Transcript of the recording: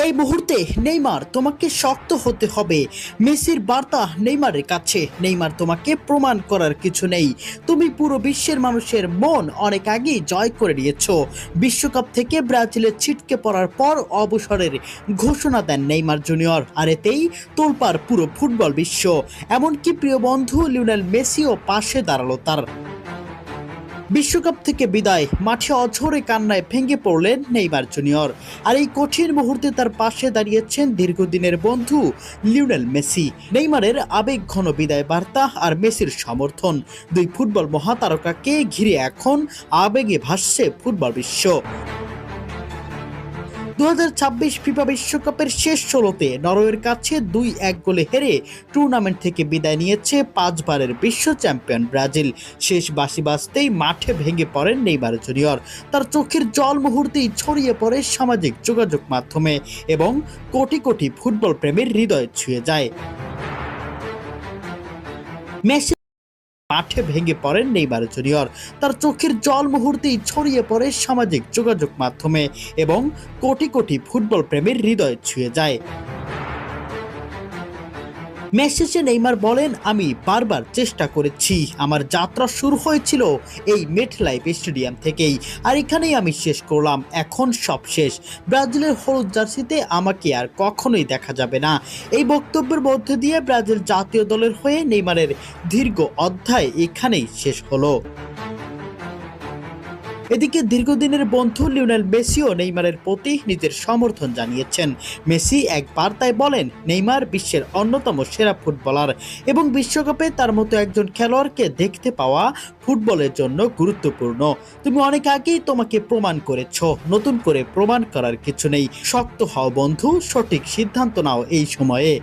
এই মুহূর্তে নেইমার তোমাকে শক্ত হতে হবে। মেসির বার্তা নেইমারের কাছে, নেইমার তোমাকে প্রমাণ করার কিছু নেই। তুমি পুরো বিশ্বের মানুষের মন অনেক আগেই জয় করে নিয়েছো। বিশ্বকাপ থেকে ব্রাজিলে ছিটকে পড়ার পর অবসরের ঘোষণা দেন নেইমার জুনিয়র, আর এতেই তোলপাড় পুরো ফুটবল বিশ্ব। এমনকি প্রিয় বন্ধু লিওনেল মেসিও পাশে দাঁড়ালো তার। বিশ্বকাপ থেকে বিদায়, মাঠে অঝরে কান্নায় ভেঙে পড়লেন নেইমার জুনিয়র। আর এই কঠিন মুহূর্তে তার পাশে দাঁড়িয়েছেন দীর্ঘদিনের বন্ধু লিওনেল মেসি। নেইমারের আবেগঘন বিদায় বার্তা আর মেসির সমর্থন, দুই ফুটবল মহাতারকাকে ঘিরে এখন আবেগে ভাসছে ফুটবল বিশ্ব। 2026 ফিফা বিশ্বকাপের শেষ 16তে নরওয়ের কাছে 2-1 গোলে হেরে টুর্নামেন্ট থেকে বিদায় নিয়েছে 5 বারের বিশ্ব চ্যাম্পিয়ন ব্রাজিল। শেষ বাঁশি বাজতেই মাঠে ভেঙে পড়েন নেইমার জুনিয়র। তার চোখের জল মুহূর্তেই ছড়িয়ে পড়ে সামাজিক যোগাযোগ মাধ্যমে এবং কোটি কোটি ফুটবল প্রেমীর হৃদয় ছুঁয়ে যায়। মেসি মাঠে ভেঙে পড়েন নেইমার জুনিয়র। তার চোখের জল মুহূর্তেই ছড়িয়ে পড়ে সামাজিক যোগাযোগ মাধ্যমে এবং কোটি কোটি ফুটবল প্রেমীর হৃদয় ছুঁয়ে যায়। মেসেজে নেইমার বলেন, আমি বারবার চেষ্টা করেছি। আমার যাত্রা শুরু হয়েছিল এই মেটলাইফ স্টেডিয়াম থেকেই, আর এখানেই আমি শেষ করলাম। এখন সব শেষ। ব্রাজিলের হলুদ জার্সিতে আমাকে আর কখনোই দেখা যাবে না। এই বক্তব্যের মধ্যে দিয়ে ব্রাজিল জাতীয় দলের হয়ে নেইমারের দীর্ঘ অধ্যায় এখানেই শেষ হলো। এদিকে দীর্ঘদিনের বন্ধু লিওনেল মেসিও নেইমারের প্রতি নিজের সমর্থন জানিয়েছেন। মেসি এক বার্তায় বলেন, নেইমার বিশ্বের অন্যতম সেরা ফুটবলার এবং বিশ্বকাপে তার মতো একজন খেলোয়াড়কে দেখতে পাওয়া ফুটবলের জন্য গুরুত্বপূর্ণ। তুমি অনেক আগেই তোমাকে প্রমাণ করেছো, নতুন করে প্রমাণ করার কিছু নেই। শক্ত হও বন্ধু, সঠিক সিদ্ধান্ত নাও এই সময়ে।